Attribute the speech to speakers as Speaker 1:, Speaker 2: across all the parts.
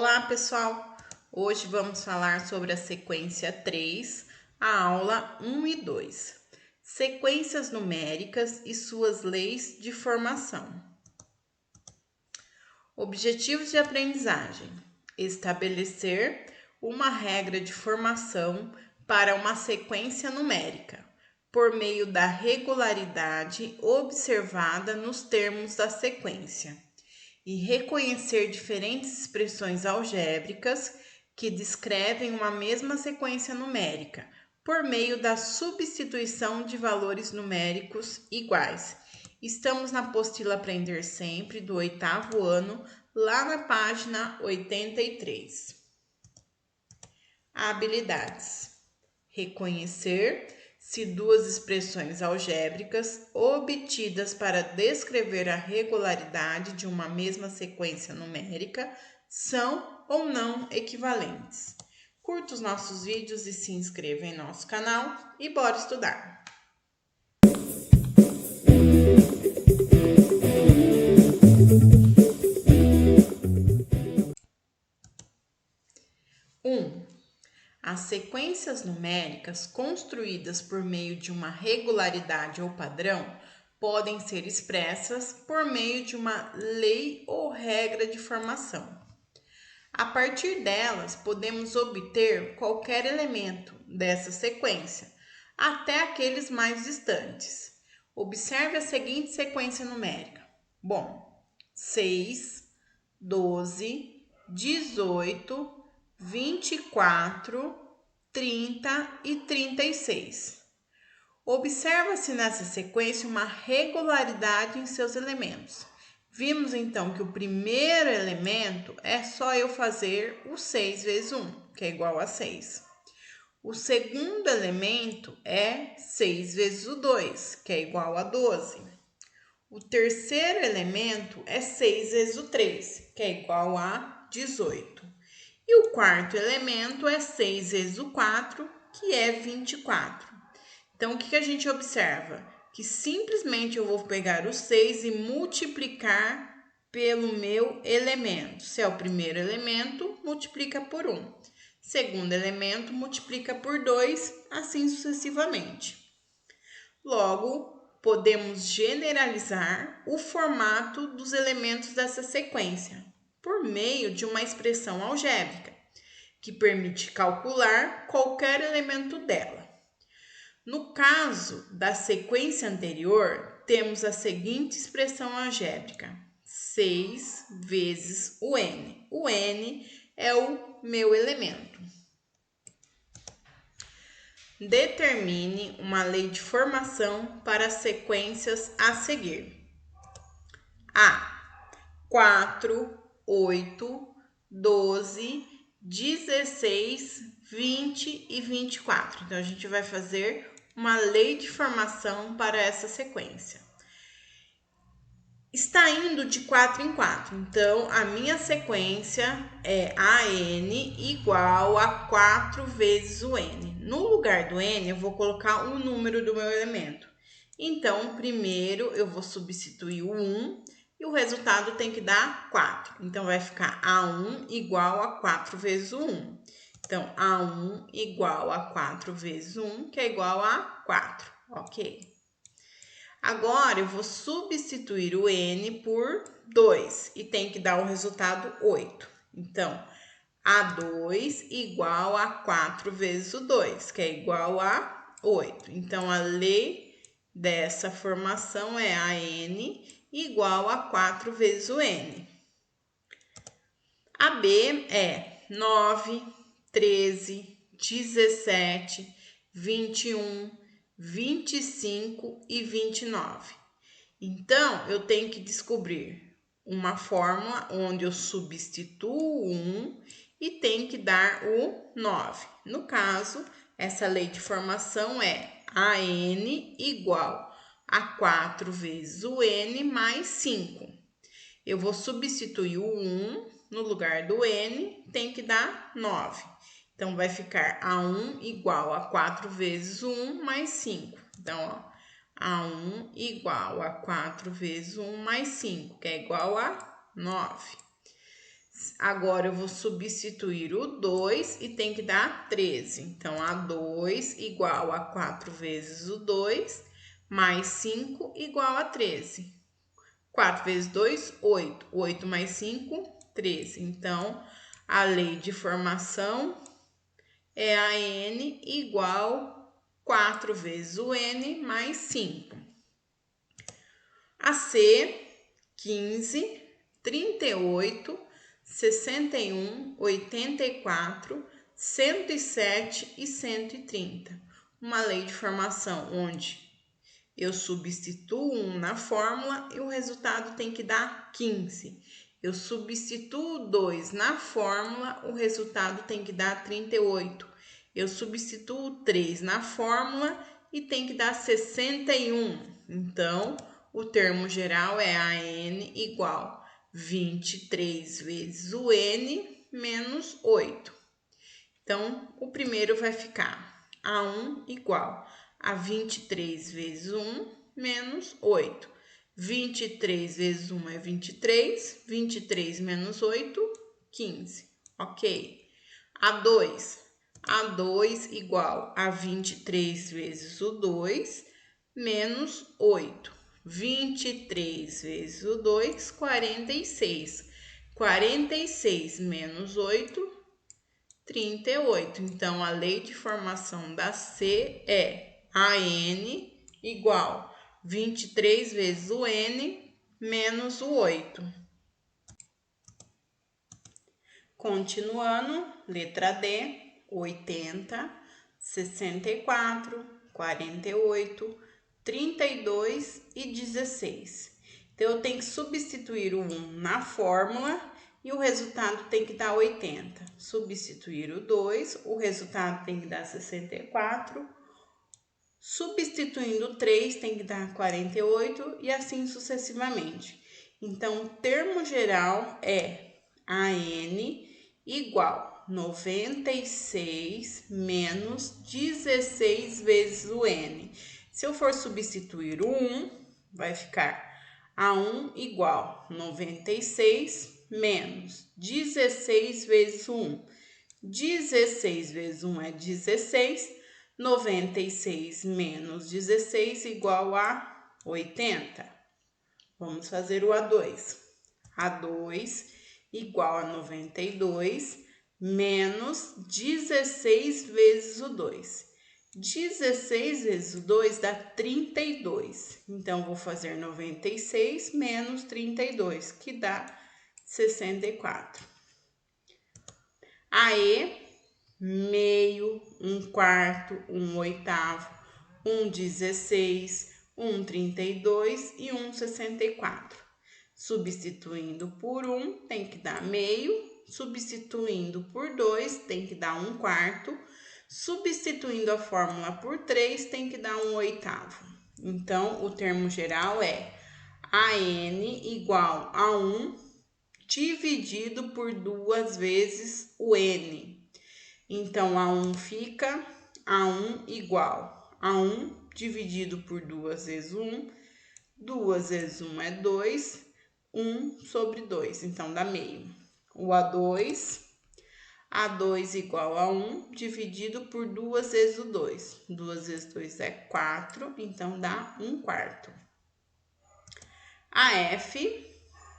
Speaker 1: Olá, pessoal! Hoje vamos falar sobre a sequência 3, a aula 1 e 2. Sequências numéricas e suas leis de formação. Objetivos de aprendizagem: estabelecer uma regra de formação para uma sequência numérica, por meio da regularidade observada nos termos da sequência, e reconhecer diferentes expressões algébricas que descrevem uma mesma sequência numérica, por meio da substituição de valores numéricos iguais. Estamos na apostila Aprender Sempre, do 8º ano, lá na página 83. Habilidades: reconhecer se duas expressões algébricas obtidas para descrever a regularidade de uma mesma sequência numérica são ou não equivalentes. Curta os nossos vídeos e se inscreva em nosso canal e bora estudar! As sequências numéricas construídas por meio de uma regularidade ou padrão podem ser expressas por meio de uma lei ou regra de formação. A partir delas, podemos obter qualquer elemento dessa sequência, até aqueles mais distantes. Observe a seguinte sequência numérica. 6, 12, 18, 24, 30 e 36. Observa-se nessa sequência uma regularidade em seus elementos. Vimos então que o primeiro elemento é só eu fazer o 6 vezes 1, que é igual a 6. O segundo elemento é 6 vezes o 2, que é igual a 12. O terceiro elemento é 6 vezes o 3, que é igual a 18. E o quarto elemento é 6 vezes o 4, que é 24. Então, o que a gente observa? Que simplesmente eu vou pegar o 6 e multiplicar pelo meu elemento. Se é o primeiro elemento, multiplica por 1. Segundo elemento, multiplica por 2, assim sucessivamente. Logo, podemos generalizar o formato dos elementos dessa sequência por meio de uma expressão algébrica, que permite calcular qualquer elemento dela. No caso da sequência anterior, temos a seguinte expressão algébrica: 6 vezes o n. O n é o meu elemento. Determine uma lei de formação para as sequências a seguir. 4, 8, 12, 16, 20 e 24. Então, a gente vai fazer uma lei de formação para essa sequência. Está indo de 4 em 4, então a minha sequência é AN igual a 4 vezes o N. No lugar do N, eu vou colocar o número do meu elemento. Então, primeiro eu vou substituir o 1 e o resultado tem que dar 4. Então, vai ficar A1 igual a 4 vezes o 1. Então, A1 igual a 4 vezes 1, que é igual a 4, ok? Agora, eu vou substituir o n por 2 e tem que dar o resultado 8. Então, A2 igual a 4 vezes o 2, que é igual a 8. Então, a lei dessa formação é AN igual a 4 vezes o n. A B é 9, 13, 17, 21, 25 e 29. Então, eu tenho que descobrir uma fórmula onde eu substituo o 1 e tem que dar o 9. No caso, essa lei de formação é AN igual a 4 vezes o N mais 5. Eu vou substituir o 1 no lugar do N, tem que dar 9. Então, vai ficar A1 igual a 4 vezes o 1 mais 5. Então, A1 igual a 4 vezes 1 mais 5, que é igual a 9. Agora eu vou substituir o 2 e tem que dar 13. Então, A2 igual a 4 vezes o 2, mais 5 igual a 13. 4 vezes 2, 8. 8 mais 5, 13. Então, a lei de formação é a N igual 4 vezes o N mais 5. A C, 15, 38, 61, 84, 107 e 130. Uma lei de formação onde eu substituo 1 na fórmula e o resultado tem que dar 15. Eu substituo 2 na fórmula, o resultado tem que dar 38. Eu substituo 3 na fórmula e tem que dar 61. Então, o termo geral é AN igual 23 vezes o N menos 8. Então, o primeiro vai ficar A1 igual a 23 vezes 1 menos 8. 23 vezes 1 é 23, 23 menos 8, 15. Ok. A2 igual a 23 vezes o 2 menos 8. 23 vezes o 2, 46. 46 menos 8, 38. Então, a lei de formação da C é AN igual 23 vezes o N menos o 8. Continuando, letra D, 80, 64, 48, 32 e 16. Então, eu tenho que substituir o 1 na fórmula e o resultado tem que dar 80. Substituir o 2, o resultado tem que dar 64. Substituindo o 3, tem que dar 48 e assim sucessivamente. Então, o termo geral é AN igual 96 menos 16 vezes o N. Se eu for substituir o 1, vai ficar A1 igual 96 menos 16 vezes o 1. 16 vezes 1 é 16, 96 menos 16 igual a 80. Vamos fazer o A2. A2 igual a 92 menos 16 vezes o 2. 16 vezes o 2 dá 32. Então, vou fazer 96 menos 32, que dá 64. AE, meio, 1/4, 1/8, 1/16, 1/32 e 1/64. Substituindo por 1, tem que dar meio. Substituindo por 2, tem que dar 1/4. Substituindo a fórmula por 3, tem que dar 1/8. Então, o termo geral é AN igual a 1 dividido por 2 vezes o N. Então, A1 fica A1 igual a 1 dividido por 2 vezes 1. 2 vezes 1 é 2. 1 sobre 2, então dá meio. O A2 igual a 1 dividido por 2 vezes o 2. 2 vezes 2 é 4, então dá 1/4. AF,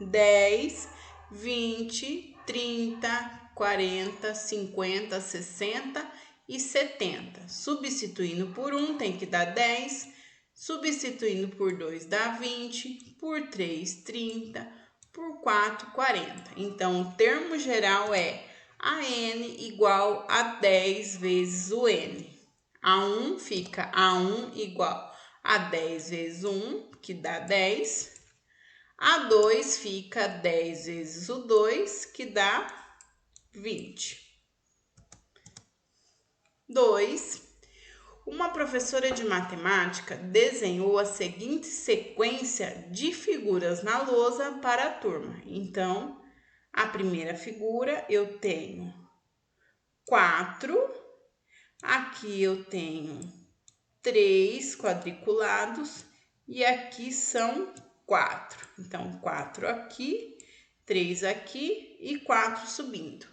Speaker 1: 10, 20, 30, 40, 50, 60 e 70. Substituindo por 1 tem que dar 10, substituindo por 2 dá 20, por 3, 30, por 4, 40. Então, o termo geral é AN igual a 10 vezes o N. A1 fica A1 igual a 10 vezes 1, que dá 10. A2 fica 10 vezes o 2, que dá 20. 2. Uma professora de matemática desenhou a seguinte sequência de figuras na lousa para a turma. Então, a primeira figura eu tenho 4, aqui eu tenho 3 quadriculados e aqui são 4. Então, 4 aqui, 3 aqui e 4 subindo.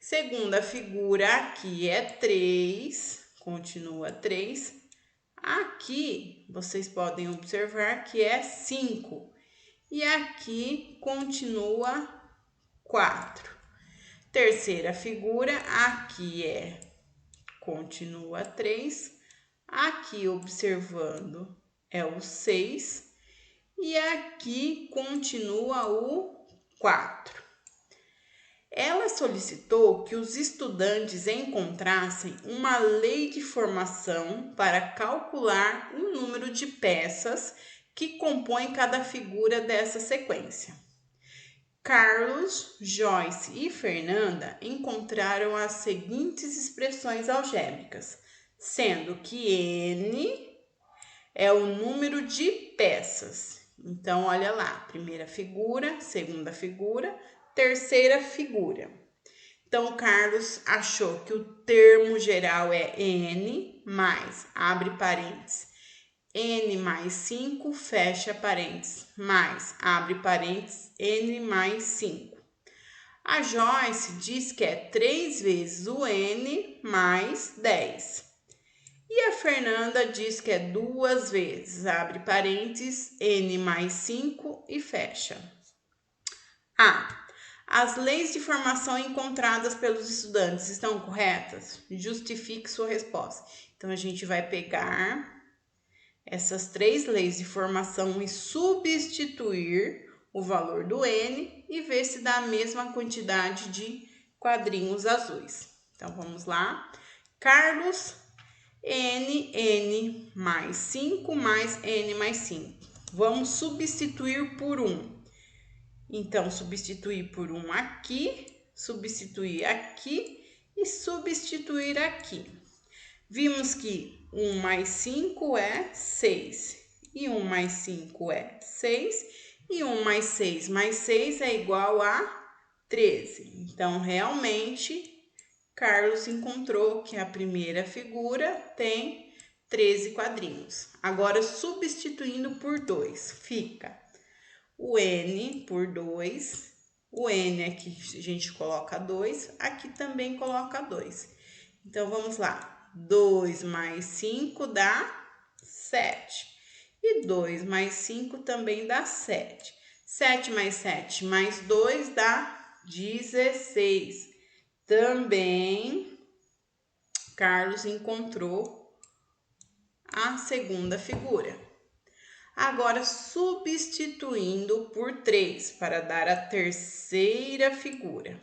Speaker 1: Segunda figura aqui é 3, continua 3. Aqui vocês podem observar que é 5 e aqui continua 4. Terceira figura aqui continua 3, aqui observando é o 6 e aqui continua o 4. Ela solicitou que os estudantes encontrassem uma lei de formação para calcular o número de peças que compõem cada figura dessa sequência. Carlos, Joyce e Fernanda encontraram as seguintes expressões algébricas, sendo que N é o número de peças. Então, olha lá, primeira figura, segunda figura, terceira figura. Então, o Carlos achou que o termo geral é N mais, abre parênteses, N mais 5, fecha parênteses, mais, abre parênteses, N mais 5. A Joyce diz que é 3 vezes o N mais 10. E a Fernanda diz que é 2 vezes, abre parênteses, N mais 5 e fecha. As leis de formação encontradas pelos estudantes estão corretas? Justifique sua resposta. Então, a gente vai pegar essas 3 leis de formação e substituir o valor do N e ver se dá a mesma quantidade de quadrinhos azuis. Então, vamos lá. Carlos, N mais 5 mais N mais 5. Vamos substituir por 1. Então, substituir por 1 aqui, substituir aqui e substituir aqui. Vimos que 1 mais 5 é 6, e 1 mais 5 é 6, e 1 mais 6 mais 6 é igual a 13. Então, realmente, Carlos encontrou que a primeira figura tem 13 quadrinhos. Agora, substituindo por 2, fica o N por 2, o N aqui a gente coloca 2, aqui também coloca 2. Então, vamos lá. 2 mais 5 dá 7. E 2 mais 5 também dá 7. 7 mais 7 mais 2 dá 16. Também, Carlos encontrou a segunda figura. Agora, substituindo por 3 para dar a terceira figura.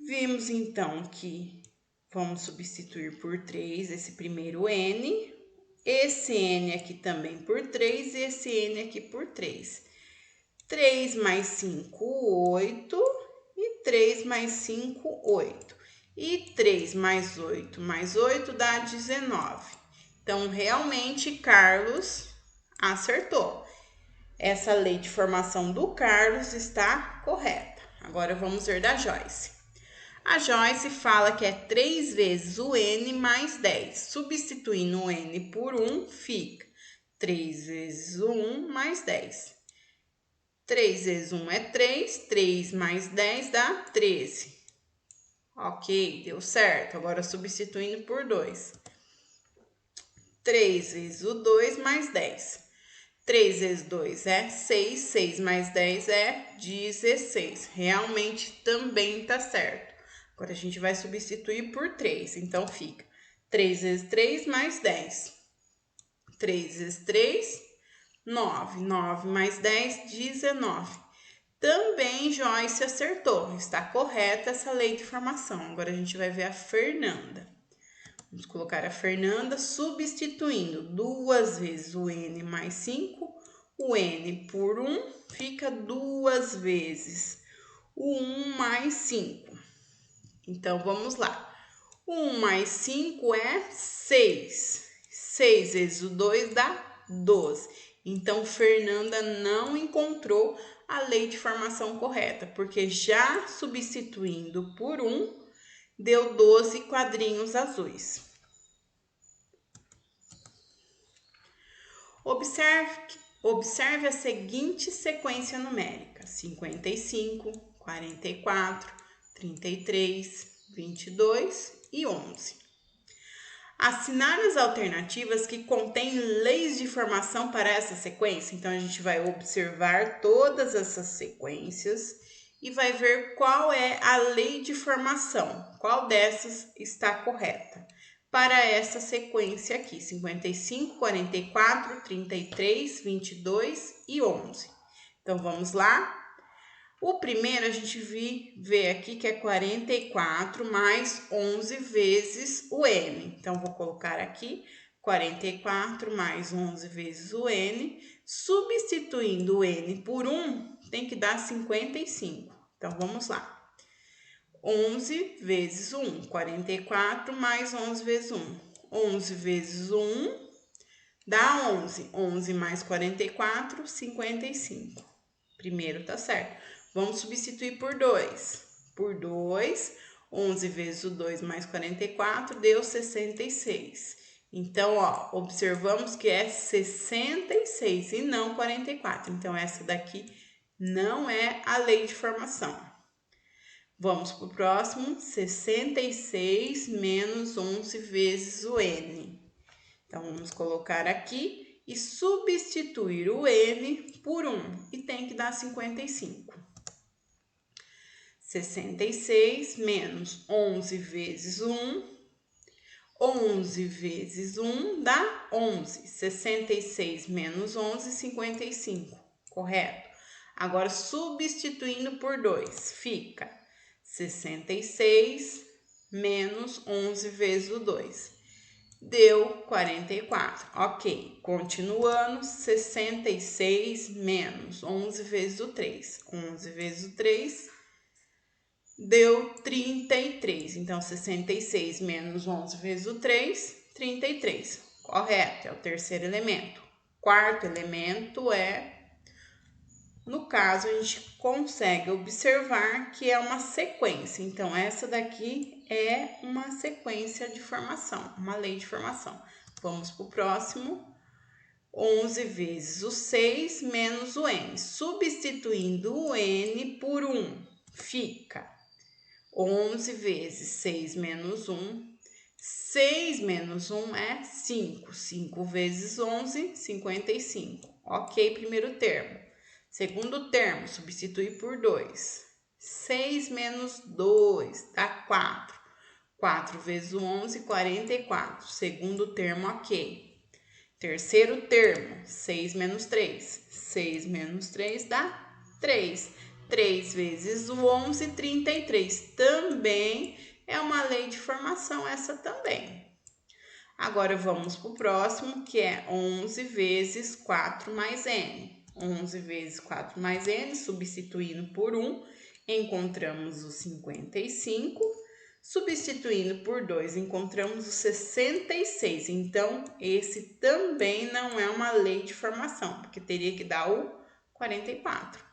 Speaker 1: Vimos, então, que vamos substituir por 3 esse primeiro N, esse N aqui também por 3 e esse N aqui por 3. 3 mais 5, 8 e 3 mais 5, 8. E 3 mais 8 dá 19. Então, realmente, Carlos acertou. Essa lei de formação do Carlos está correta. Agora, vamos ver da Joyce. A Joyce fala que é 3 vezes o N mais 10. Substituindo o N por 1, fica 3 vezes o 1 mais 10. 3 vezes 1 é 3, 3 mais 10 dá 13. Ok, deu certo. Agora, substituindo por 2. 3 vezes o 2 mais 10. 3 vezes 2 é 6, 6 mais 10 é 16. Realmente também tá certo. Agora, a gente vai substituir por 3. Então, fica 3 vezes 3 mais 10. 3 vezes 3, 9. 9 mais 10, 19. Também Joyce acertou. Está correta essa lei de formação. Agora, a gente vai ver a Fernanda. Vamos colocar a Fernanda substituindo 2 vezes o N mais 5. O N por 1 fica 2 vezes o 1 mais 5. Então, vamos lá. 1 mais 5 é 6. 6 vezes o 2 dá 12. Então, Fernanda não encontrou a lei de formação correta, porque já substituindo por 1, deu 12 quadrinhos azuis. Observe Observe a seguinte sequência numérica: 55, 44, 33, 22 e 11. Assinar as alternativas que contêm leis de formação para essa sequência. Então, a gente vai observar todas essas sequências e vai ver qual é a lei de formação, qual dessas está correta para essa sequência aqui: 55, 44, 33, 22 e 11. Então, vamos lá? O primeiro a gente vê aqui que é 44 mais 11 vezes o N. Então, vou colocar aqui 44 mais 11 vezes o N. Substituindo o N por 1, tem que dar 55. Então, vamos lá. 11 vezes 1, 44 mais 11 vezes 1. 11 vezes 1 dá 11. 11 mais 44, 55. Primeiro tá certo. Vamos substituir por 2. Por 2, 11 vezes o 2 mais 44 deu 66. Então, ó, observamos que é 66 e não 44. Então, essa daqui não é a lei de formação. Vamos para o próximo: 66 menos 11 vezes o N. Então, vamos colocar aqui e substituir o N por 1. E tem que dar 55. 66 menos 11 vezes 1. 11 vezes 1 dá 11. 66 menos 11, 55. Correto? Agora, substituindo por 2, fica 66 menos 11 vezes o 2. Deu 44. Ok. Continuando, 66 menos 11 vezes o 3. 11 vezes o 3 deu 33. Então, 66 menos 11 vezes o 3, 33. Correto, é o terceiro elemento. Quarto elemento no caso, a gente consegue observar que é uma sequência. Então, essa daqui é uma sequência de formação, uma lei de formação. Vamos para o próximo. 11 vezes o 6 menos o N. Substituindo o N por 1, fica 11 vezes 6 menos 1. 6 menos 1 é 5. 5 vezes 11, 55. Ok, primeiro termo. Segundo termo, substituir por 2. 6 menos 2 dá 4. 4 vezes o 11, 44. Segundo termo, ok. Terceiro termo, 6 menos 3. 6 menos 3 dá 3. 3 vezes o 11, 33. Também é uma lei de formação essa também. Agora, vamos para o próximo, que é 11 vezes 4 mais N. 11 vezes 4 mais N, substituindo por 1, encontramos o 55. Substituindo por 2, encontramos o 66. Então, esse também não é uma lei de formação, porque teria que dar o 44.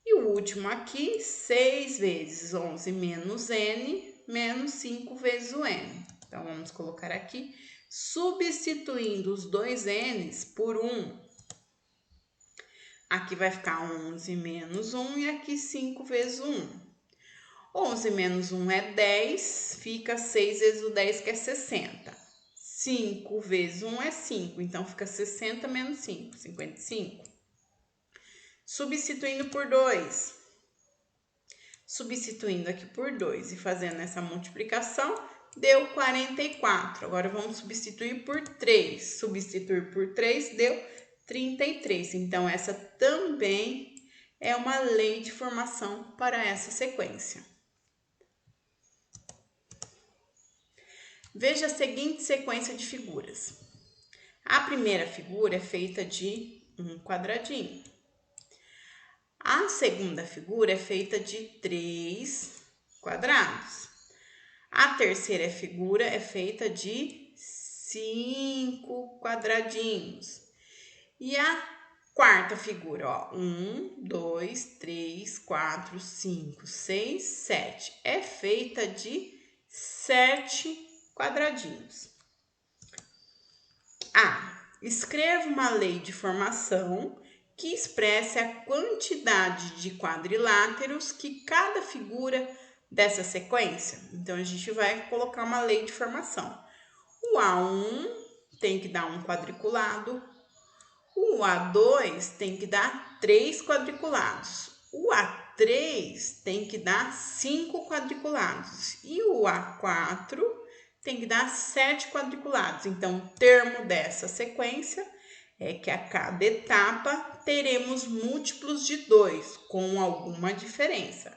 Speaker 1: E o último aqui, 6 vezes 11 menos N, menos 5 vezes o N. Então, vamos colocar aqui, substituindo os dois N's por 1. Aqui vai ficar 11 menos 1 e aqui 5 vezes 1. 11 menos 1 é 10, fica 6 vezes o 10, que é 60. 5 vezes 1 é 5, então fica 60 menos 5, 55. Substituindo por 2. Substituindo aqui por 2 e fazendo essa multiplicação, deu 44. Agora, vamos substituir por 3. Substituir por 3 deu 33. Então, essa também é uma lei de formação para essa sequência. Veja a seguinte sequência de figuras. A primeira figura é feita de um quadradinho. A segunda figura é feita de 3 quadrados. A terceira figura é feita de 5 quadradinhos. E a quarta figura, ó, 1, 2, 3, 4, 5, 6, 7, é feita de 7 quadradinhos. escreva uma lei de formação que expresse a quantidade de quadriláteros que cada figura dessa sequência. Então, a gente vai colocar uma lei de formação. O A1 tem que dar um quadriculado, o A2 tem que dar 3 quadriculados, o A3 tem que dar 5 quadriculados e o A4 tem que dar 7 quadriculados. Então, o termo dessa sequência é que a cada etapa teremos múltiplos de 2, com alguma diferença,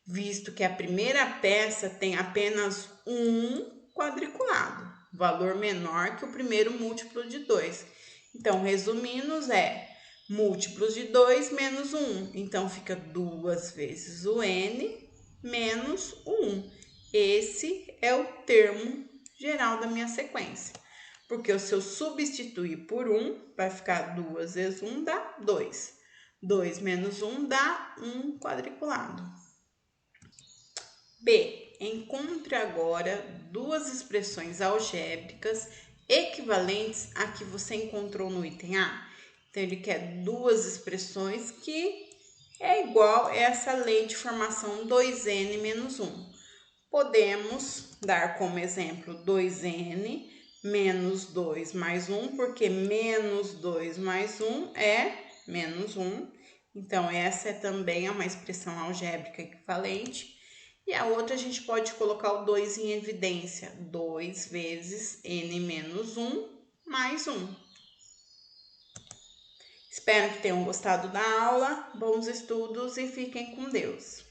Speaker 1: visto que a primeira peça tem apenas um quadriculado, valor menor que o primeiro múltiplo de 2. Então, resumindo, é múltiplos de 2 menos 1. Então, fica 2 vezes o n menos o 1. Esse é o termo geral da minha sequência. Porque se eu substituir por 1, vai ficar 2 vezes 1 dá 2. 2 menos 1 dá 1 quadriculado. B. Encontre agora duas expressões algébricas equivalentes à que você encontrou no item A. Então, ele quer duas expressões que é igual a essa lei de formação 2n menos 1. Podemos dar como exemplo 2n menos 2 mais 1, porque menos 2 mais 1 é menos 1. Então, essa é também uma expressão algébrica equivalente. E a outra a gente pode colocar o 2 em evidência. 2 vezes n menos 1 mais 1. Espero que tenham gostado da aula. Bons estudos e fiquem com Deus.